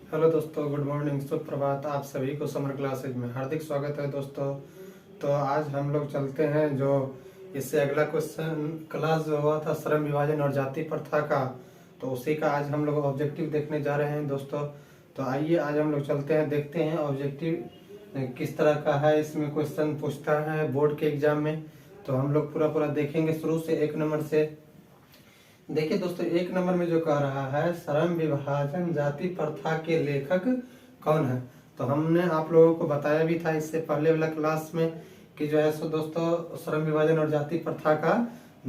Hello दोस्तों, good morning, सुप्रभात। आप सभी को समर क्लासेज में हार्दिक स्वागत है दोस्तों। तो आज हम लोग चलते हैं जो इससे अगला क्वेश्चन क्लास जो हुआ था श्रम विभाजन और जाति प्रथा का, तो उसी का आज हम लोग ऑब्जेक्टिव देखने जा रहे हैं दोस्तों। तो आइए आज हम लोग चलते हैं, देखते हैं ऑब्जेक्टिव किस तरह का है। इसमें क्वेश्चन पूछता है बोर्ड के एग्जाम में, तो हम लोग पूरा देखेंगे शुरू से 1 नंबर से। देखिए दोस्तों, 1 नंबर में जो कह रहा है श्रम विभाजन जाति प्रथा के लेखक कौन है। तो हमने आप लोगों को बताया भी था इससे पहले वाला क्लास में कि जो है सो दोस्तों श्रम विभाजन और जाति प्रथा का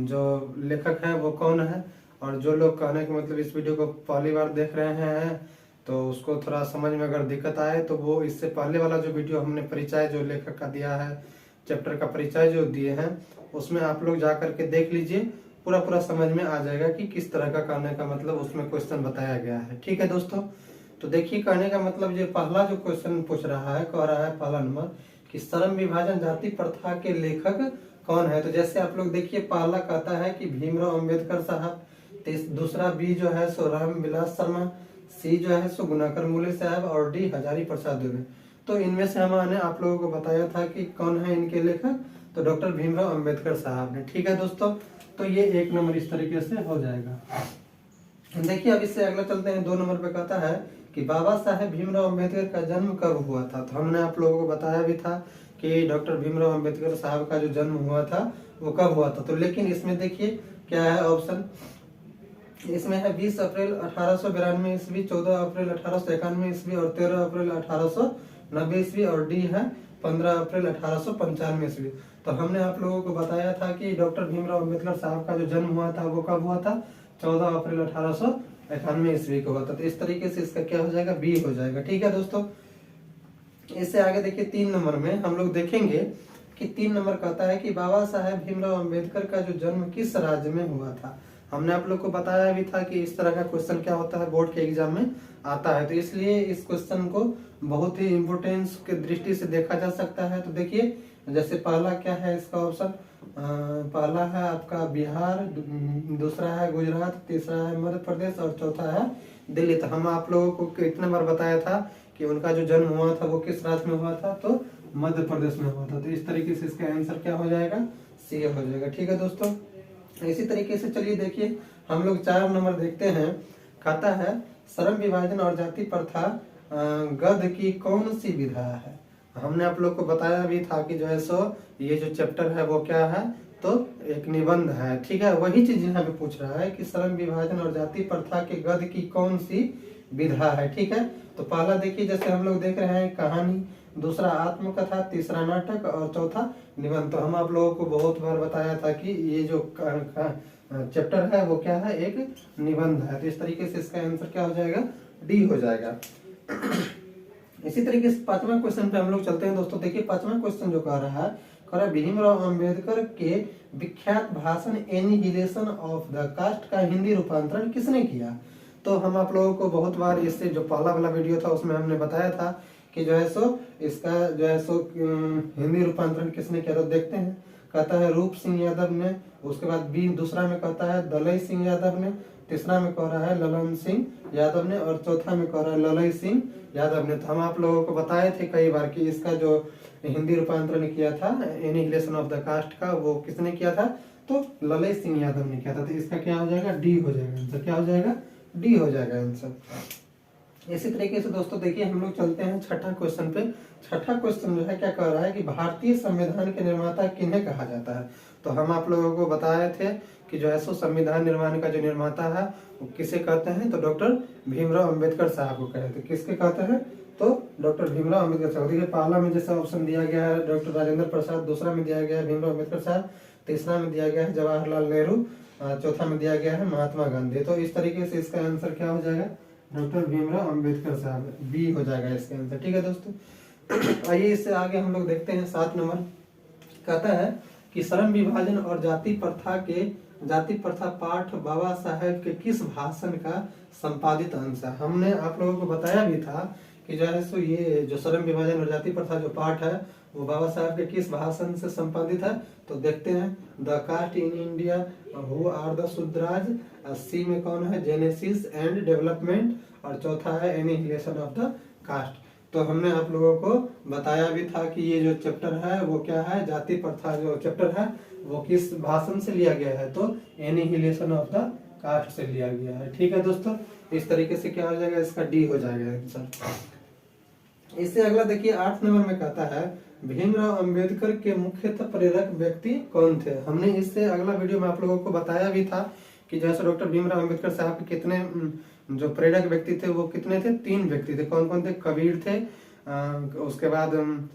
जो लेखक है वो कौन है। और जो लोग कहने के मतलब इस वीडियो को पहली बार देख रहे हैं तो उसको थोड़ा समझ में अगर दिक्कत आए तो वो इससे पहले वाला जो वीडियो हमने परिचय जो लेखक का दिया है, चैप्टर का परिचय जो दिए हैं, उसमें आप लोग जा करके देख लीजिए। पूरा समझ में आ जाएगा कि किस तरह का कहने का मतलब उसमें क्वेश्चन बताया गया है। ठीक है दोस्तों, तो देखिए कहने का मतलब ये पहला जो क्वेश्चन पूछ रहा है, कह रहा है पहला नंबर कि श्रम विभाजन जाति प्रथा के लेखक कौन है। तो जैसे आप लोग देखिए, पहला कहता है कि भीमराव अंबेडकर साहब, दूसरा बी जो है सो राम विलास शर्मा, सी जो है सो गुनाकर मूले साहब और डी हजारी प्रसाद दुबे। तो इनमें से हमने आप लोगों को बताया था कि कौन है इनके लेखक, तो डॉक्टर भीमराव अंबेडकर साहब ने। ठीक है दोस्तों, तो ये 1 नंबर इस तरीके से हो जाएगा। देखिए अब इससे अगला चलते हैं। 2 नंबर पे कहता है कि बाबा साहेब भीमराव अंबेडकर का जन्म कब हुआ था। तो हमने आप लोगों को बताया भी था कि डॉक्टर भीमराव अंबेडकर साहब का जो जन्म हुआ था वो कब हुआ था। तो लेकिन इसमें देखिए क्या है ऑप्शन, इसमें है 20 अप्रैल 1892 ईस्वी, 14 अप्रैल 1891 ईस्वी और 13 अप्रैल 1890 ईस्वी, और डी है 15 अप्रैल 1895 ईस्वी। तो हमने आप लोगों को बताया था कि डॉक्टर भीमराव अंबेडकर साहब का जो जन्म हुआ था वो कब हुआ था, 14 अप्रैल 1891 ईस्वी को हुआ था। तो इस तरीके से इसका क्या हो जाएगा, बी हो जाएगा। ठीक है दोस्तों, इससे आगे देखिए 3 नंबर में हम लोग देखेंगे कि 3 नंबर कहता है कि बाबा साहेब भीमराव अंबेडकर का जो जन्म किस राज्य में हुआ था। हमने आप लोग को बताया भी था कि इस तरह का क्वेश्चन क्या होता है बोर्ड के एग्जाम में आता है, तो इसलिए इस क्वेश्चन को बहुत ही इम्पोर्टेंस के दृष्टि से देखा जा सकता है। तो देखिए जैसे पहला क्या है इसका ऑप्शन, पहला है आपका बिहार, दूसरा है गुजरात, तीसरा है मध्य प्रदेश और चौथा है दिल्ली। तो हम आप लोगों को कितने बार बताया था कि उनका जो जन्म हुआ था वो किस राज्य में हुआ था, तो मध्य प्रदेश में हुआ था। तो इस तरीके से इसका आंसर क्या हो जाएगा, सी हो जाएगा। ठीक है दोस्तों, इसी तरीके से चलिए देखिए हम लोग 4 नंबर देखते हैं। कहता है श्रम विभाजन और जाति प्रथा गद्य की कौन सी विधा है। हमने आप लोग को बताया भी था कि जो है सो ये जो चैप्टर है वो क्या है, तो एक निबंध है। ठीक है, वही चीज यहाँ पे पूछ रहा है कि श्रम विभाजन और जाति प्रथा के गद्य की कौन सी विधा है। ठीक है, तो पहला देखिए जैसे हम लोग देख रहे हैं कहानी, दूसरा आत्मकथा, तीसरा नाटक और चौथा निबंध। तो हम आप लोगों को बहुत बार बताया था कि ये जो चैप्टर है वो क्या है, एक निबंध है। तो इस तरीके से इसका आंसर क्या हो जाएगा, डी हो जाएगा। इसी तरीके से 5वां क्वेश्चन पे हम लोग चलते हैं दोस्तों। देखिए 5वां क्वेश्चन जो कह रहा है भीमराव अंबेडकर के विख्यात भाषण एनिहिलेशन ऑफ द कास्ट का हिंदी रूपांतरण किसने किया। तो हम आप लोगों को बहुत बार इससे जो पहला वाला वीडियो था उसमें हमने बताया था कि जो है सो इसका जो है सो हिंदी रूपांतरण किसने किया। तो देखते हैं, कहता है रूप सिंह यादव ने, उसके बाद बी दूसरा में कहता है दलई सिंह यादव ने, तीसरा में कह रहा है ललन सिंह यादव ने और चौथा में कह रहा है ललई सिंह यादव ने। तो हम आप लोगों को बताए थे कई बार कि इसका जो हिंदी रूपांतरण किया था एनिहिलेशन ऑफ द कास्ट का वो किसने किया था, तो ललई सिंह यादव ने किया था। तो इसका क्या हो जाएगा, डी हो जाएगा आंसर। क्या हो जाएगा, डी हो जाएगा आंसर। इसी तरीके से दोस्तों देखिए हम लोग चलते हैं 6ठा क्वेश्चन पे। 6ठा क्वेश्चन जो है क्या कह रहा है कि भारतीय संविधान के निर्माता किन्हें कहा जाता है। तो हम आप लोगों को बताए थे कि जो है सो संविधान निर्माण का जो निर्माता है वो किसे कहते हैं, तो डॉक्टर भीमराव अंबेडकर साहब को कहते हैं। किसके कहते हैं, तो डॉक्टर भीमराव अंबेडकर साहब। देखिए पहला में जैसे ऑप्शन दिया गया है डॉक्टर राजेंद्र प्रसाद, दूसरा में दिया गया है भीमराव अंबेडकर साहब, तीसरा में दिया गया है जवाहरलाल नेहरू, चौथा में दिया गया है महात्मा गांधी। तो इस तरीके से इसका आंसर क्या हो जाएगा, डॉक्टर भीमराव अंबेडकर साहब, बी हो जाएगा इसका आंसर। ठीक है दोस्तों, आइए इससे आगे हम लोग देखते हैं 7 नंबर। कहता है कि श्रम विभाजन और जाति प्रथा पाठ बाबा साहेब के किस भाषण का संपादित अंश है। हमने आप लोगों को बताया भी था कि जो है सो ये जो श्रम विभाजन और जाति प्रथा जो पाठ है वो बाबा साहब के किस भाषण से संपादित है। तो देखते हैं, the caste in India, who are the Shudras, see में कौन है जेनेसिस एंड डेवलपमेंट, और चौथा है एनिहिलेशन ऑफ द कास्ट। तो हमने आप लोगों को बताया भी था कि ये जो चैप्टर है वो क्या है, जाति प्रथा जो चैप्टर है वो किस भाषण से लिया गया है, तो एनिहिलेशन ऑफ द कास्ट से लिया गया है। ठीक है दोस्तों, इस तरीके से क्या हो जाएगा, इसका डी हो जाएगा आंसर। इससे अगला देखिए 8 नंबर में कहता है भीमराव अंबेडकर के मुख्यतः प्रेरक व्यक्ति कौन थे। हमने इससे अगला वीडियो में आप लोगों को बताया भी था कि जैसे डॉक्टर भीमराव अंबेडकर साहब के कितने जो प्रेरक व्यक्ति थे वो कितने थे, 3 व्यक्ति थे। कौन कौन थे, कबीर थे, उसके बाद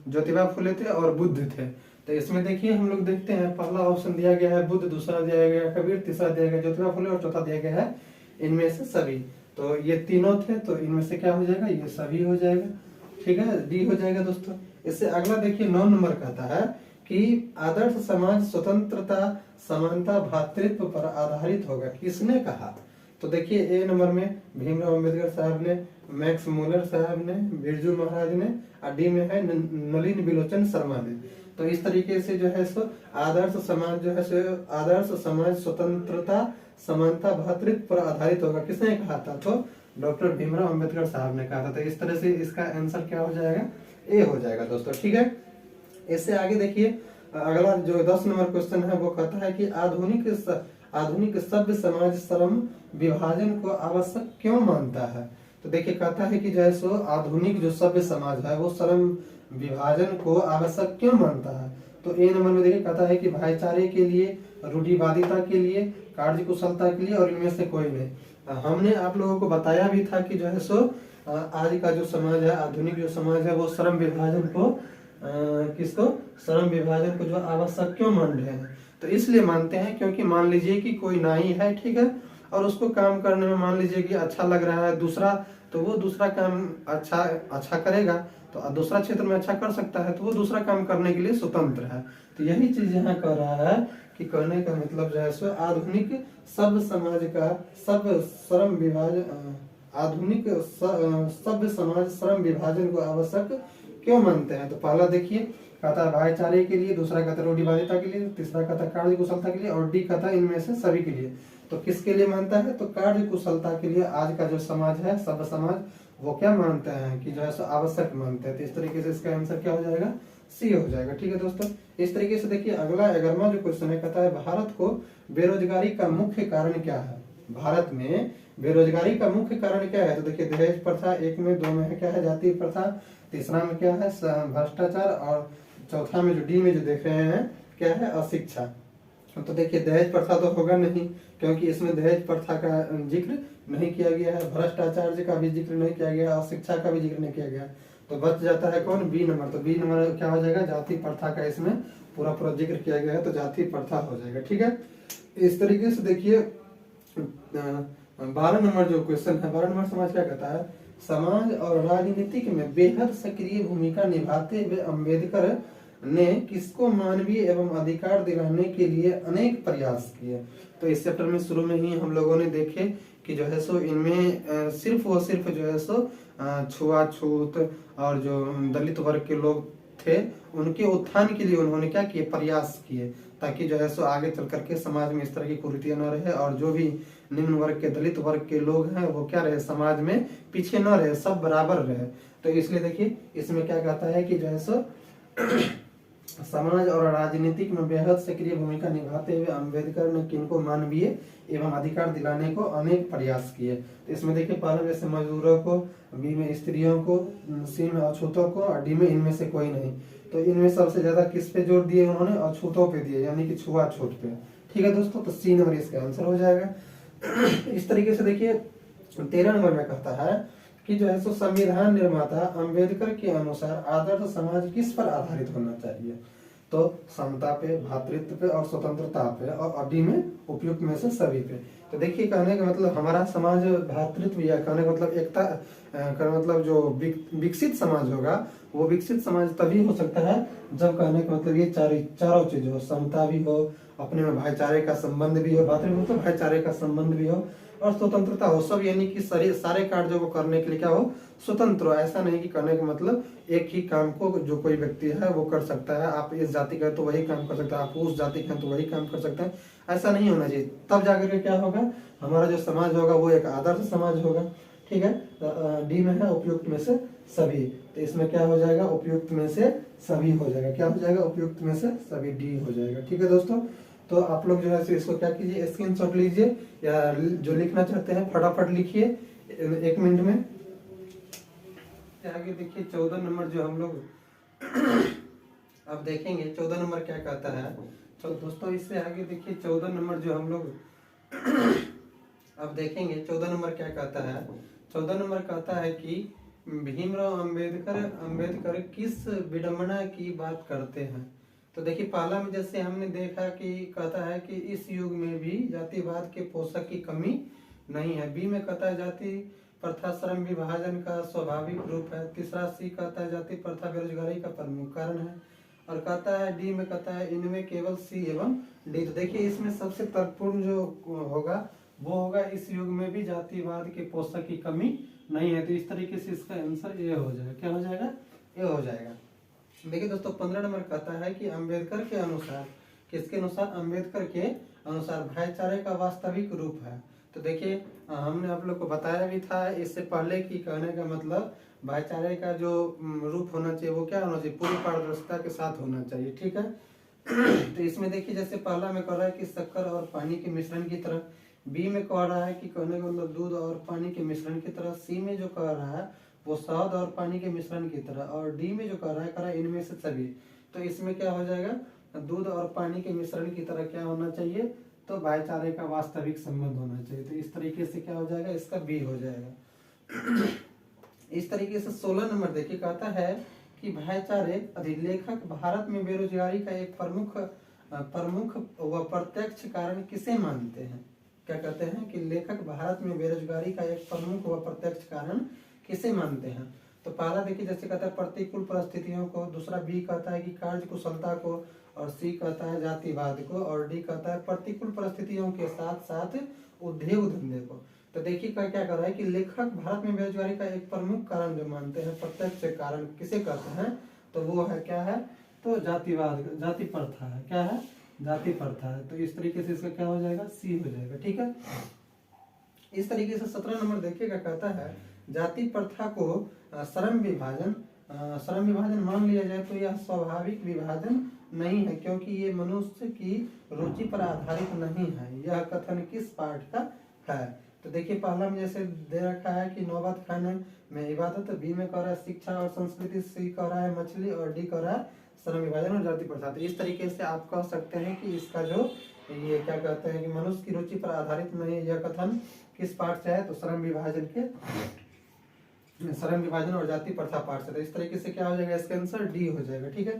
ज्योतिबा फुले थे और बुद्ध थे। तो इसमें देखिए हम लोग देखते हैं, पहला ऑप्शन दिया गया है बुद्ध, दूसरा दिया गया है कबीर, तीसरा दिया गया ज्योतिबा फुले और चौथा दिया गया है इनमें से सभी। तो ये तीनों थे, तो इनमें से क्या हो जाएगा, ये सभी हो जाएगा। ठीक है, डी हो जाएगा दोस्तों। इससे अगला देखिए 9 नंबर कहता है कि आदर्श समाज स्वतंत्रता, समानता, भ्रातृत्व पर आधारित होगा, किसने कहा। तो देखिए ए नंबर में भीमराव अंबेडकर साहब ने, मैक्स मुलर साहब ने, बिरजू महाराज ने, और डी में है नलिन बिलोचन शर्मा ने। तो इस तरीके से जो है सो आदर्श समाज जो है सो आदर्श समाज स्वतंत्रता, समानता, भ्रातृत्व पर आधारित होगा, किसने कहा था, तो डॉक्टर भीमराव अंबेडकर साहब ने कहा था। तो इस तरह से इसका आंसर क्या हो जाएगा, ए हो जाएगा दोस्तों। ठीक है, इससे आगे देखिए अगला जो 10 नंबर क्वेश्चन है वो कहता है कि आधुनिक सभ्य समाज श्रम विभाजन को आवश्यक क्यों मानता है। तो देखिए कहता है कि जैसे आधुनिक जो सभ्य समाज है वो श्रम विभाजन को आवश्यक क्यों मानता है। तो ए नंबर में देखिए कहता है कि भाईचारे के लिए, रूढ़िवादिता के लिए, कार्य कुशलता के लिए और इनमें से कोई नहीं। हमने आप लोगों को बताया भी था कि जो है सो आज का जो समाज है, आधुनिक जो समाज है वो श्रम विभाजन को किसको, श्रम विभाजन को जो आवश्यक क्यों मान रहे हैं। तो इसलिए मानते हैं क्योंकि मान लीजिए कि कोई नाई है, ठीक है, और उसको काम करने में मान लीजिए कि अच्छा लग रहा है दूसरा, तो वो दूसरा काम अच्छा करेगा, तो दूसरा क्षेत्र में अच्छा कर सकता है, तो वो दूसरा काम करने के लिए स्वतंत्र है। तो यही चीज यहाँ कह रहा है कि कहने का मतलब जो है सो आधुनिक सभ्य समाज का सभ्य श्रम विभाजन, आधुनिक सभ्य समाज श्रम विभाजन को आवश्यक क्यों मानते हैं। तो पहला देखिए कहता है भाईचारे के लिए, दूसरा कहता है रूढ़िवादिता के लिए, तीसरा कहता है कार्य कुशलता के लिए और डी कहता है इनमें से सभी के लिए। तो किसके लिए मानता है, तो कार्य कुशलता के लिए आज का जो समाज है, सभ्य समाज, वो क्या मानते हैं कि जो है सो आवश्यक मानते हैं। तो इस तरीके से इसका आंसर क्या हो जाएगा, सी हो जाएगा। ठीक है दोस्तों, इस तरीके से देखिए अगला 11वां जो क्वेश्चन है कहता है भारत को बेरोजगारी का मुख्य कारण क्या है। भारत में बेरोजगारी का मुख्य कारण क्या है। तो देखिए दहेज प्रथा 1 में, 2 में है क्या है, जाति प्रथा, तीसरा में क्या है, भ्रष्टाचार, और चौथा में जो डी में जो देख रहे हैं क्या है, अशिक्षा। तो देखिए दहेज प्रथा तो होगा नहीं क्योंकि इसमें दहेज प्रथा का जिक्र नहीं किया गया है, भ्रष्टाचार का भी जिक्र नहीं किया गया, अशिक्षा का भी जिक्र नहीं किया गया। तो बच जाता है कौन, बी नंबर। तो बी नंबर क्या हो जाएगा, जाति प्रथा का इसमें पूरा जिक्र किया गया है, तो जाति प्रथा हो जाएगा। ठीक है, इस तरीके से देखिए 12 नंबर जो क्वेश्चन है, 12 नंबर समाज क्या कहता है, समाज और राजनीतिक में बेहद सक्रिय भूमिका निभाते हुए अम्बेडकर ने किसको मानवीय एवं अधिकार दिलाने के लिए अनेक प्रयास किए। तो इस चैप्टर में शुरू में ही हम लोगों ने देखे कि जो है सो इनमें सिर्फ जो है सो छुआछूत और जो दलित वर्ग के लोग थे उनके उत्थान के लिए उन्होंने क्या किए, प्रयास किए, ताकि जो है सो आगे चल करके समाज में इस तरह की कुरीतियां न रहे और जो भी निम्न वर्ग के, दलित वर्ग के लोग हैं वो क्या रहे, समाज में पीछे न रहे, सब बराबर रहे। तो इसलिए देखिए इसमें क्या कहता है कि जो है सो समाज और राजनीतिक में बेहद सक्रिय भूमिका निभाते हुए अम्बेडकर ने किनको मानवीय एवं अधिकार दिलाने को अनेक प्रयास किए। तो इसमें देखिए पहले में से मजदूरों को, बी में स्त्रियों को, सी में अछूतों को और डी में इनमें से कोई नहीं। तो इनमें सबसे ज्यादा किस पे जोर दिए उन्होंने, अछूतों पे दिए, यानी कि छुआछूत पे। ठीक है दोस्तों, तो सी नंबर इसका आंसर हो जाएगा। इस तरीके से देखिए 13 नंबर में कहता है कि जो है सो संविधान निर्माता अम्बेडकर के अनुसार आदर्श समाज किस पर आधारित होना चाहिए। तो समता पे, भ्रातृत्व पे और स्वतंत्रता पे और डी में उपयुक्त में से सभी पे। तो देखिए कहने का मतलब हमारा समाज भ्रातृत्व या कहने का मतलब एकता का मतलब जो विकसित समाज होगा वो विकसित समाज तभी हो सकता है जब कहने का मतलब ये चारों चीज हो, समता भी हो, अपने में भाईचारे का संबंध भी हो, भ्रातृत्व भाईचारे का संबंध भी हो और स्वतंत्रता हो, सब यानी कि सारे कार्यों को करने के लिए क्या हो, स्वतंत्र हो। ऐसा नहीं कि करने का मतलब एक ही काम को जो कोई व्यक्ति है वो कर सकता है, आप इस जाति का तो वही काम कर सकता है, आप उस जाति का तो वही काम कर सकते हैं, ऐसा नहीं होना चाहिए। तब जाकर के क्या होगा, हमारा जो समाज होगा वो एक आदर्श समाज होगा। ठीक है। डी में है उपयुक्त में से सभी, तो इसमें क्या हो जाएगा, उपयुक्त में से सभी हो जाएगा। क्या हो जाएगा, उपयुक्त में से सभी, डी हो जाएगा। ठीक है दोस्तों, तो आप लोग जो है इसको क्या कीजिए, स्क्रीनशॉट लीजिए या जो लिखना चाहते हैं फटाफट लिखिए 1 मिनट में। आगे देखिए 14 नंबर जो हम लोग अब देखेंगे, 14 नंबर क्या कहता है। तो दोस्तों इससे आगे देखिए 14 नंबर जो हम लोग अब देखेंगे, 14 नंबर क्या कहता है। 14 नंबर कहता है कि भीमराव अंबेडकर किस विडंबना की बात करते हैं। तो देखिए पहला में जैसे हमने देखा कि कहता है कि इस युग में भी जातिवाद के पोषक की कमी नहीं है। बी में कहता है जाति प्रथा श्रम विभाजन का स्वाभाविक रूप है। तीसरा सी कहता है जाति प्रथा बेरोजगारी का प्रमुख कारण है। और कहता है डी में कहता है इनमें केवल सी एवं डी। तो देखिए इसमें सबसे तर्कपूर्ण जो होगा वो होगा इस युग में भी जातिवाद के पोषक की कमी नहीं है। तो इस तरीके से इसका आंसर ए हो जाएगा। क्या हो जाएगा, ए हो जाएगा। देखिए दोस्तों 15 नंबर कहता है कि अंबेडकर के अनुसार, किसके अनुसार, अंबेडकर के अनुसार भाईचारे का वास्तविक रूप है। तो देखिए हमने आप लोग को बताया भी था इससे पहले कि कहने का मतलब भाईचारे का जो रूप होना चाहिए वो क्या होना चाहिए, पूरी पारदर्शिता के साथ होना चाहिए। ठीक है। तो इसमें देखिए जैसे पहला में कह रहा है कि शक्कर और पानी के मिश्रण की तरह, बी में कह रहा है कि कहने का मतलब दूध और पानी के मिश्रण की तरह, सी में जो कह रहा है वो शहद और पानी के मिश्रण की तरह, और डी में जो कह रहा है इनमें से सभी। तो इसमें क्या हो जाएगा, दूध और पानी के मिश्रण की तरह क्या होना चाहिए, तो भाईचारे का वास्तविक संबंध होना चाहिए। तो इस तरीके से क्या हो जाएगा, इसका बी हो जाएगा। इस तरीके से 16 नंबर देखिए कहता है कि भाईचारे अधिलेखक भारत में बेरोजगारी का एक प्रमुख व प्रत्यक्ष कारण किसे मानते हैं। क्या कहते हैं कि लेखक भारत में बेरोजगारी का एक प्रमुख व प्रत्यक्ष कारण किसे मानते हैं। तो पहला देखिए जैसे कहता है प्रतिकूल परिस्थितियों को, दूसरा बी कहता है कि कार्य कुशलता को, और सी कहता है जातिवाद को, और डी कहता है प्रतिकूल परिस्थितियों के साथ साथ उद्योग धंधे को। तो देखिए क्या कर रहा है कि लेखक भारत में बेरोजगारी का एक प्रमुख कारण जो मानते हैं, प्रत्यक्ष कारण किसे कहते हैं, तो वो है क्या है, तो जातिवाद, जाति प्रथा है। क्या है, जाति प्रथा है। तो इस तरीके से इसका क्या हो जाएगा, सी हो जाएगा। ठीक है। इस तरीके से 17 नंबर देखिएगा कहता है जाति प्रथा को श्रम विभाजन मान लिया जाए तो यह स्वाभाविक विभाजन नहीं है, क्योंकि ये मनुष्य की रुचि पर आधारित नहीं है। यह कथन किस पाठ का है। तो देखिए पहला में जैसे दे रखा है कि नौबत खाने में इबादत, बी में कह रहा है शिक्षा और संस्कृति, सी कह रहा है मछली, और डी कह रहा है श्रम विभाजन और जाति प्रथा। तो इस तरीके से आप कह सकते हैं कि इसका जो ये क्या कहते हैं कि मनुष्य की रुचि पर आधारित नहीं है, यह कथन किस पाठ से है, तो श्रम विभाजन और जाति प्रथा पाठ से। तो इस तरीके से क्या हो जाएगा, इसका आंसर डी हो जाएगा। ठीक है।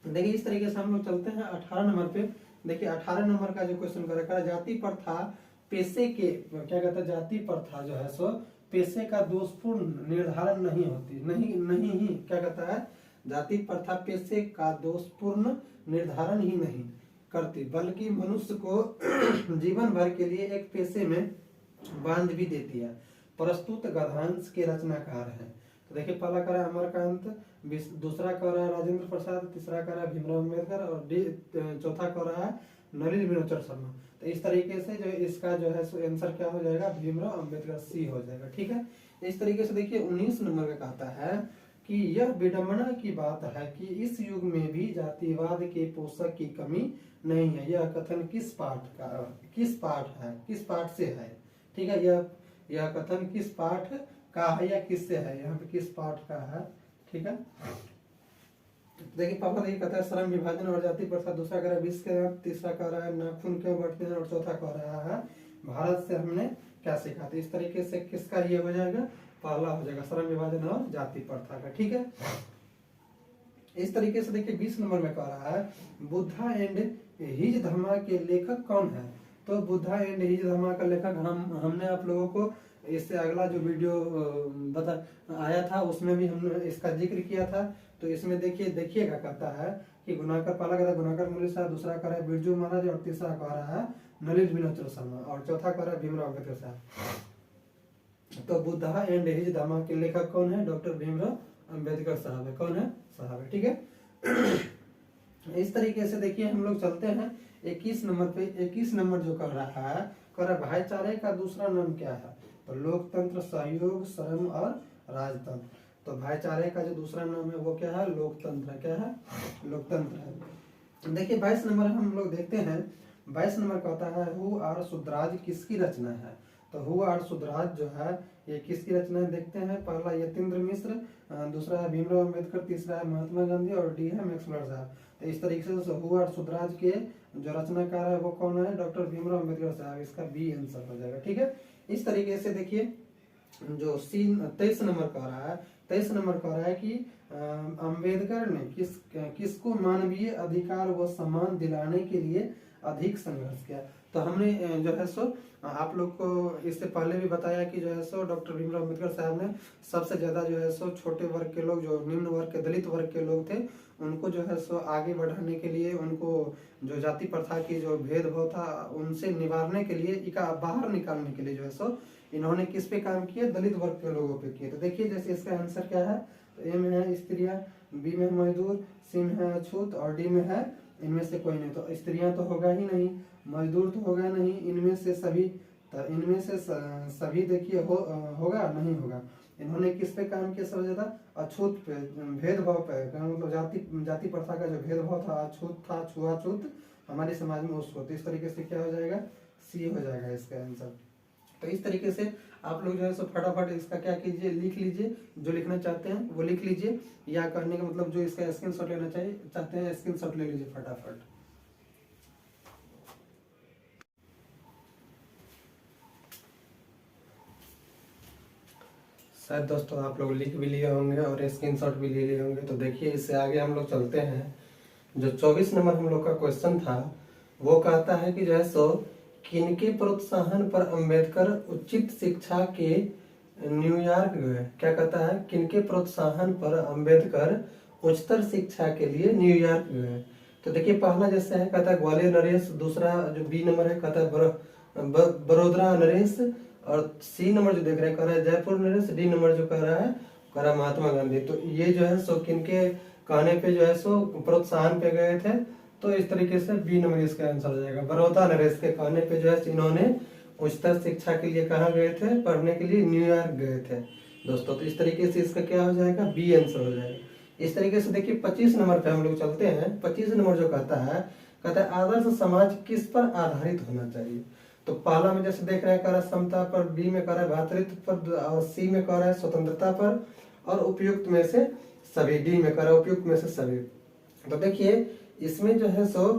देखिए इस तरीके से हम लोग चलते हैं 18 नंबर पे। देखिए 18 नंबर का जो क्वेश्चन कर रखा है, जाति प्रथा पेशे के, क्या कहता है, जाति प्रथा जो है सो पेशे का दोषपूर्ण निर्धारण नहीं होती, नहीं ही क्या कहता है, जाति प्रथा पेशे का दोषपूर्ण निर्धारण ही नहीं करती, बल्कि मनुष्य को जीवन भर के लिए एक पेशे में बांध भी देती है। प्रस्तुत गद्यांश के रचनाकार है। तो देखिए पहला कह रहा है अमरकांत, दूसरा कह रहा है राजेंद्र प्रसाद, तीसरा कह रहा है भीमराव अम्बेडकर, और चौथा कह रहा है नलिनी विनोचर शर्मा। तो इस तरीके से जो इसका जो है सो आंसर क्या हो जाएगा, भीमराव अम्बेडकर, सी हो जाएगा। ठीक है। इस तरीके से देखिए 19 नंबर का कहता है कि यह विडंबना की बात है कि इस युग में भी जातिवाद के पोषक की कमी नहीं है। यह कथन किस पाठ से है। ठीक है। यह कथन किस पाठ का है या किससे है, यहाँ पे किस पाठ का है। ठीक है। देखिए पापा देखिए कहता है श्रम विभाजन और जाति प्रथा, दूसरा कह रहा है विष के दांत, तीसरा कह रहा है नाखून क्यों बढ़ते हैं, और चौथा कह रहा है भारत से हमने क्या सीखा। तो इस तरीके से किसका ये हो जाएगा, पहला हो जाएगा श्रम विभाजन और जाति प्रथा का। ठीक है। इस तरीके से देखिए 20 नंबर में कह रहा है बुद्धा एंड हिज धम्मा के लेखक कौन है। तो बुद्धा एंड हिज धम्मा का लेखक हमने आप लोगों को इससे अगला जो वीडियो आया था उसमें भी हमने इसका जिक्र किया था। तो इसमें देखिएगा कहता है कि गुनाकर, पहला कहता है गुनाकर मुरली साहब, दूसरा कह रहा है बिरजू महाराज, और तीसरा कह रहा है नलिनी विनोचर शर्मा, और चौथा कह रहा है भीमराव अम्बेडकर साहब। तो बुद्धा एंड हिज धम्मा के लेखक कौन है, डॉक्टर भीमराव अम्बेडकर साहब है। कौन है, साहब है। ठीक है। इस तरीके से देखिए हम लोग चलते हैं 21 नंबर पे। 21 नंबर जो कर रहा है भाईचारे का दूसरा नाम क्या है। तो लोकतंत्र, सहयोग, श्रम और राजतंत्र। तो भाईचारे का जो दूसरा नाम है वो क्या है? लोकतंत्र। क्या है? लोकतंत्र है। देखिए 22 नंबर हम लोग देखते हैं। 22 नंबर का होता है हु आर शुद्राज किसकी रचना है? तो हु आर शुद्राज जो है ये किसकी रचना है देखते हैं। पहला यतीन्द्र मिश्र, दूसरा है भीमराव अम्बेडकर, तीसरा है महात्मा गांधी और डी है मैक्स मुलर साहब। तो इस तरीके से हु आर शुद्राज के जो रचनाकार है वो कौन है? डॉक्टर भीमराव अम्बेडकर साहब। इसका बी आंसर हो जाएगा। ठीक है, इस तरीके से देखिए जो सी 23 नंबर का रहा है, 23 नंबर का रहा है कि अंबेडकर ने किसको मानवीय अधिकार व सम्मान दिलाने के लिए अधिक संघर्ष किया। तो हमने जो है सो आप लोग को इससे पहले भी बताया कि जो है सो डॉक्टर भीमराव अम्बेडकर साहब ने सबसे ज्यादा जो है सो छोटे वर्ग के लोग, जो निम्न वर्ग के दलित वर्ग के लोग थे, उनको जो है सो आगे बढ़ाने के लिए, उनको जो जाति प्रथा की जो भेदभाव था उनसे निवारने के लिए, इका बाहर निकालने के लिए जो है सो इन्होंने किस पे काम किया? दलित वर्ग के लोगों पे किए। तो देखिए जैसे इसका आंसर क्या है? तो ए में है स्त्रियां, बी में मजदूर, सी में है अछूत और डी में है इनमें से कोई नहीं। तो स्त्रियां तो होगा ही नहीं, मजदूर तो होगा नहीं, इनमें से सभी, तो इनमें से सभी देखिए होगा नहीं होगा। इन्होंने किस पे काम किया सबसे ज्यादा? अछूत पे, भेदभाव पे, मतलब जाति प्रथा का जो भेदभाव था, अछूत था, छुआछूत हमारे समाज में उसको। तो इस तरीके से क्या हो जाएगा? सी हो जाएगा इसका आंसर। तो इस तरीके से आप लोग जो है सो फटाफट इसका क्या कीजिए, लिख लीजिए, जो लिखना चाहते हैं वो लिख लीजिए, या करने का मतलब जो इसका स्क्रीनशॉट लेना चाहते हैं स्क्रीनशॉट ले लीजिए फटाफट। शायद दोस्तों आप लोग लिख भी लिए होंगे और स्क्रीनशॉट भी ले लिए होंगे। तो देखिए इससे आगे हम लोग चलते हैं। जो 24 नंबर हम लोग का क्वेश्चन था वो कहता है कि जो है सो किनके प्रोत्साहन पर अंबेडकर उचित शिक्षा के न्यूयॉर्क गए? क्या कहता है? किनके प्रोत्साहन पर अंबेडकर उच्चतर शिक्षा के लिए न्यूयॉर्क गए? तो देखिए पहला जैसे है कहता है ग्वालियर नरेश, दूसरा जो बी नंबर है कहता है बड़ोदरा नरेश, और सी नंबर जो देख रहे हैं कह रहा है जयपुर नरेश, डी नंबर जो कह रहा है महात्मा गांधी। तो ये जो है सो किनके कहने पे जो है सो प्रोत्साहन पे गए थे? तो इस तरीके से बी नंबर इसका आंसर हो जाएगा। बड़ौदा नरेश के कहने पे जो है इन्होंने उच्चतर शिक्षा के लिए कहाँ गए थे? पढ़ने के लिए न्यूयॉर्क गए थे दोस्तों। तो इस तरीके से इसका क्या हो जाएगा? बी आंसर हो जाएगा। इस तरीके से देखिए 25 नंबर पे हम लोग चलते हैं। 25 नंबर जो कहता है आदर्श समाज किस पर आधारित होना चाहिए? तो पहला में जैसे देख रहे हैं कह रहा है समता पर, बी में कह रहा है भ्रातृत्व पर, और सी में कह रहा है स्वतंत्रता पर, और उपयुक्त में से सभी, डी में कह रहा है उपयुक्त में से सभी। तो देखिए इसमें जो है सो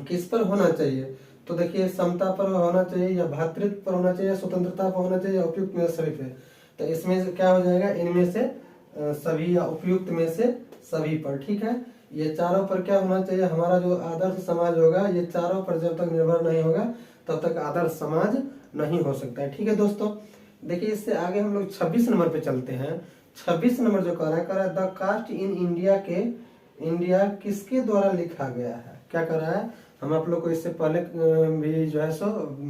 किस पर होना चाहिए? तो देखिए समता पर होना चाहिए, या भ्रातृत्व पर होना चाहिए, या स्वतंत्रता पर होना चाहिए, या उपयुक्त में से सभी पे। तो इसमें से क्या हो जाएगा? इनमें से सभी या उपयुक्त में से सभी पर। ठीक है, ये चारों पर क्या होना चाहिए? हमारा जो आदर्श समाज होगा ये चारों पर जब तक निर्भर नहीं होगा तब तक आदर्श समाज नहीं हो सकता है। ठीक है दोस्तों, देखिए इससे आगे हम लोग 26 नंबर पे चलते हैं। 26 नंबर जो कह रहा है द कास्ट इन इंडिया किसके द्वारा लिखा गया है? क्या कर रहा है? हम आप लोग को इससे पहले भी जो है सो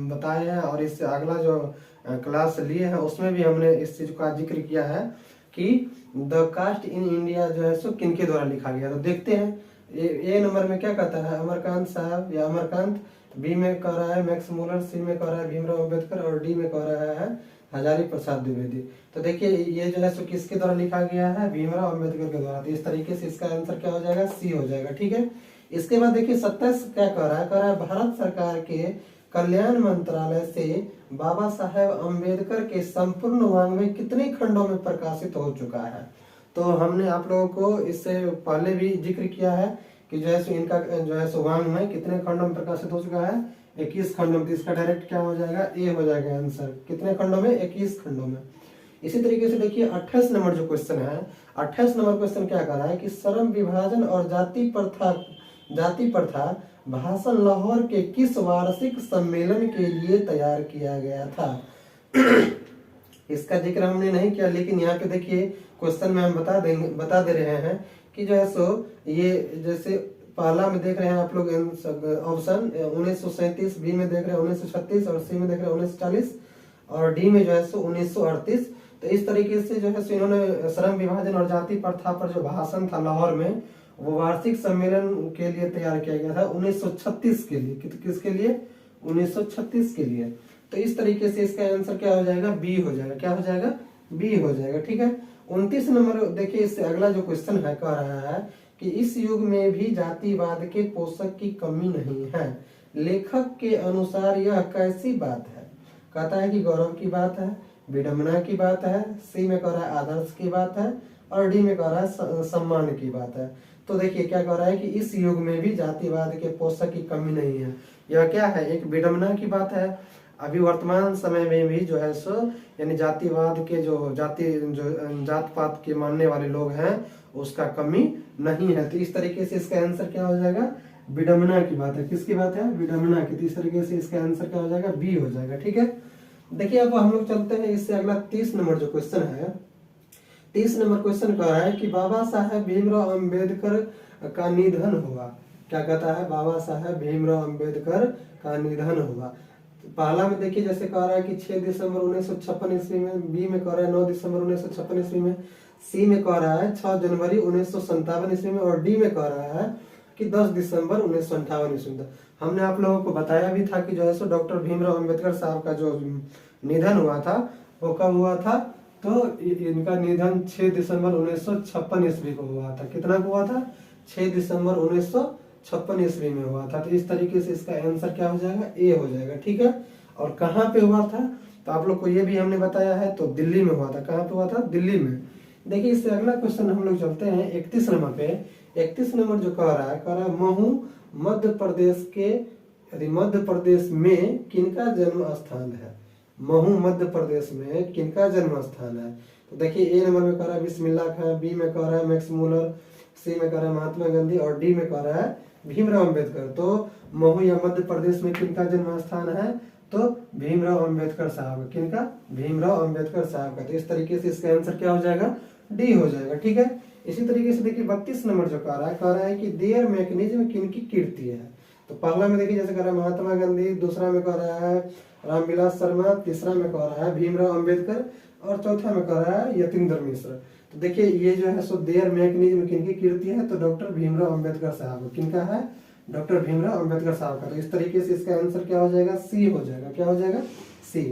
बताए हैं, और इससे अगला जो क्लास लिए हैं उसमें भी हमने इस चीज का जिक्र किया है कि द कास्ट इन इंडिया जो है सो किनके द्वारा लिखा गया। तो देखते हैं ए नंबर में क्या कहता है? अमरकांत साहब या अमरकांत, बी में कह रहा है मैक्स मुलर, सी में कह रहा है भीमराव अम्बेडकर, और डी में कह रहा है हजारी प्रसाद द्विवेदी। तो देखिए ये जो है सो किसके द्वारा लिखा गया है? भीमराव अम्बेडकर के द्वारा। तो इस तरीके से इसका आंसर क्या हो जाएगा? सी हो जाएगा। ठीक है, इसके बाद देखिए 27 क्या कह रहा है? कह रहा है भारत सरकार के कल्याण मंत्रालय से बाबा साहेब अम्बेडकर के संपूर्ण वाङ्मय कितने खंडों में प्रकाशित हो चुका है? तो हमने आप लोगों को इससे पहले भी जिक्र किया है कि जो है सो इनका जो है सो वाङ्मय कितने खंडों में प्रकाशित हो चुका है? 21 खंडों में। इसका डायरेक्ट क्या हो जाएगा? ए हो जाएगा आंसर। कितने खंडों में? 21 खंडों में। इसी तरीके से देखिए 28 नंबर जो क्वेश्चन है, 28 नंबर क्वेश्चन क्या कर रहा है कि श्रम विभाजन और जाति प्रथा भाषण लाहौर के किस वार्षिक सम्मेलन के लिए तैयार किया गया था? इसका जिक्र हमने नहीं किया, लेकिन यहाँ पे देखिए क्वेश्चन में हम बता दे रहे हैं कि जो है सो ये जैसे पहला में देख रहे हैं आप लोग ऑप्शन 1937, बी में देख रहे हैं 1936, और सी में देख रहे हैं 1940, और डी में जो है सो 1938। तो इस तरीके से जो है सो इन्होंने श्रम विभाजन और जाति प्रथा पर जो भाषण था लाहौर में, वो वार्षिक सम्मेलन के लिए तैयार किया गया था 1936 के लिए। किसके लिए? 1936 के लिए। तो इस तरीके से इसका आंसर क्या हो जाएगा, बी हो जाएगा। क्या हो जाएगा, बी हो जाएगा। ठीक है। 29 नंबर देखिए, इससे अगला जो क्वेश्चन है कह रहा है कि इस युग में भी जातिवाद के पोषक की कमी नहीं है, लेखक के अनुसार यह कैसी बात है। कहता है कि गौरव की बात है, विडंबना की बात है, सी में कह रहा है आदर्श की बात है, और डी में कह रहा है सम्मान की बात है। तो देखिए क्या कह रहा है कि इस युग में भी जातिवाद के पोषक की कमी नहीं है। यह क्या है, एक विडंबना की बात है। अभी वर्तमान समय में भी जो है सो यानी जातिवाद के जो जात पात के मानने वाले लोग हैं उसका कमी नहीं है। तो इस तरीके से इसका आंसर क्या हो जाएगा, विडंबना की बात है। किसकी बात है, विडंबना की। तो इस तरीके से इसका आंसर क्या हो जाएगा, बी हो जाएगा। ठीक है। देखिए अब हम लोग चलते हैं इससे अगला 30 नंबर जो क्वेश्चन है। 30 नंबर क्वेश्चन कह रहा है कि बाबा साहेब भीमराव अंबेडकर का निधन हुआ। क्या कहता है, बाबा साहेब भीमराव अंबेडकर का निधन हुआ। पहला में देखिए जैसे कह रहा है कि 6 दिसंबर 1956 ईस्वी में, बी में कह रहा है 9 दिसंबर 1956 ईस्वी में, सी में कह रहा है 6 जनवरी 1957 ईस्वी में, और डी में कह रहा है कि 10 दिसंबर 1958 ईस्वी में। हमने आप लोगों को बताया भी था कि जो है सो डॉक्टर भीमराव अंबेडकर साहब का जो निधन हुआ था वो कब हुआ था, तो इनका निधन 6 दिसंबर 1956 ईस्वी को हुआ था। कितना को हुआ था, 6 दिसंबर 1956 ईस्वी में हुआ था। तो इस तरीके से इसका आंसर क्या हो जाएगा, ए हो जाएगा। ठीक है। और कहाँ पे हुआ था, तो आप लोग को ये भी हमने बताया है, तो दिल्ली में हुआ था। कहाँ पे हुआ था, दिल्ली में। देखिए इससे अगला क्वेश्चन हम लोग चलते हैं 31 नंबर पे। 31 नंबर जो कह रहा है महू मध्य प्रदेश के, यदि मध्य प्रदेश में किनका जन्म स्थान है। महू मध्य प्रदेश में किनका जन्म स्थान है। तो देखिए ए नंबर में कह रहा है बिस्मिल्लाह खां, बी में कह रहा है मैक्स मूलर, सी में कह रहा है महात्मा गांधी, और डी में कह रहा है भीमराव अंबेडकर। तो महू या मध्य प्रदेश में किनका जन्म स्थान है, तो भीमराव अंबेडकर साहब। किनका, भीमराव अंबेडकर साहब का। तो इस तरीके से इसका आंसर क्या हो जाएगा, डी हो जाएगा। ठीक है। इसी तरीके से देखिए 32 नंबर जो कह रहा है कि देयर मैकेनिज्म किनकी कीर्ति है। तो पहला में देखिए जैसे कह रहा है महात्मा गांधी, दूसरा में कह रहा है रामविलास शर्मा, तीसरा में कह रहा है भीमराव अंबेडकर, और चौथा में कह रहा है यतीन्द्र मिश्र। तो देखिए ये जो है सो देयर मैकेनिज्म किनकी कीर्ति है, तो डॉक्टर भीमराव अंबेडकर साहब। किनका है, डॉक्टर भीमराव अंबेडकर साहब का। तो इस तरीके से इसका आंसर क्या हो जाएगा, सी हो जाएगा। क्या हो जाएगा, सी।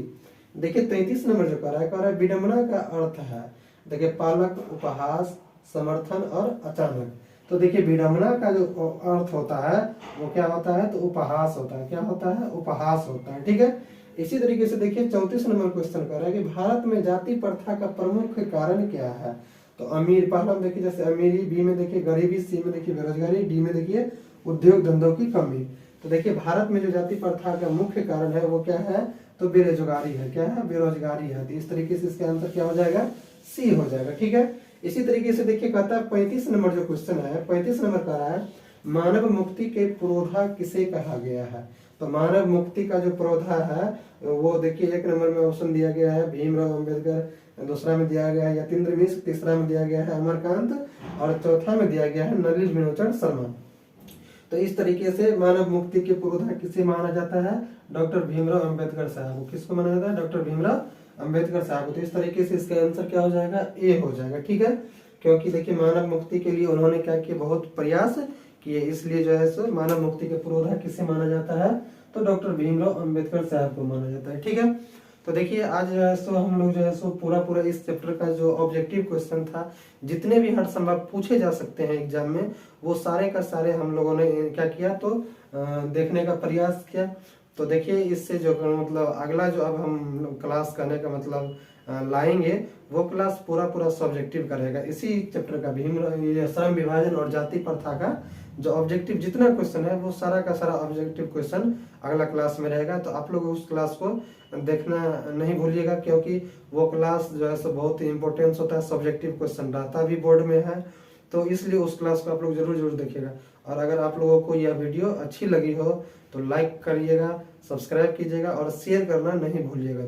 देखिए 33 नंबर जो कह रहा है विडंबना का अर्थ है। देखिए पालक, उपहास, समर्थन और अचानक। तो देखिए विडंबना का जो अर्थ होता है वो क्या होता है, तो उपहास होता है। क्या होता है, उपहास होता है। ठीक है। इसी तरीके से देखिए 34 नंबर क्वेश्चन कर रहा है कि भारत में जाति प्रथा का प्रमुख कारण क्या है। तो अमीर, पहला में देखिए जैसे अमीरी, बी में देखिए गरीबी, सी में देखिए बेरोजगारी, डी में देखिए उद्योग धंधों की कमी। तो देखिए भारत में जो जाति प्रथा का मुख्य कारण है वो क्या है, तो बेरोजगारी है। क्या है, बेरोजगारी है। तो इस तरीके से इसका आंसर क्या हो जाएगा, सी हो जाएगा। ठीक है। इसी तरीके से देखिए कहता है 35 नंबर जो क्वेश्चन है, 35 नंबर का है मानव मुक्ति के पुरोधा किसे कहा गया है। तो मानव मुक्ति का जो पुरोधा है वो देखिए 1 नंबर में ऑप्शन दिया गया है भीमराव अंबेडकर, दूसरा में दिया गया है यतीन्द्र मिश्र, तीसरा में दिया गया है अमरकांत, और चौथा में दिया गया है नलिनी विनोचन शर्मा। तो इस तरीके से मानव मुक्ति के पुरोधा किसे माना जाता है, डॉक्टर भीमराव अंबेडकर साहब। किसको माना जाता है, डॉक्टर भीमराव अंबेडकर साहब। तो इस तरीके से इसका आंसर क्या हो जाएगा, ए हो जाएगा। ठीक है। क्योंकि देखिए मानव मुक्ति के लिए उन्होंने क्या किया, बहुत प्रयास किए, इसलिए जो है सो मानव मुक्ति के पुरोधा किसे माना जाता है, तो डॉक्टर भीमराव अंबेडकर साहब को माना जाता है। ठीक है। तो देखिए आज जो है सो हम लोग जो है सो पूरा इस चैप्टर का जो ऑब्जेक्टिव क्वेश्चन था, जितने भी हर संभव पूछे जा सकते हैं एग्जाम में, वो सारे का सारे हम लोगों ने क्या किया, तो देखने का प्रयास किया। तो देखिए इससे जो मतलब अगला जो अब हम क्लास करने का मतलब लाएंगे वो क्लास पूरा सब्जेक्टिव का रहेगा। इसी चैप्टर का भीम श्रम विभाजन और जाति प्रथा का जो ऑब्जेक्टिव जितना क्वेश्चन है वो सारा का सारा ऑब्जेक्टिव क्वेश्चन अगला क्लास में रहेगा। तो आप लोग उस क्लास को देखना नहीं भूलिएगा, क्योंकि वो क्लास जो है सो बहुत ही इंपॉर्टेंस होता है, सब्जेक्टिव क्वेश्चन रहता भी बोर्ड में है, तो इसलिए उस क्लास को आप लोग जरूर देखिएगा। और अगर आप लोगों को यह वीडियो अच्छी लगी हो तो लाइक करिएगा, सब्सक्राइब कीजिएगा और शेयर करना नहीं भूलिएगा।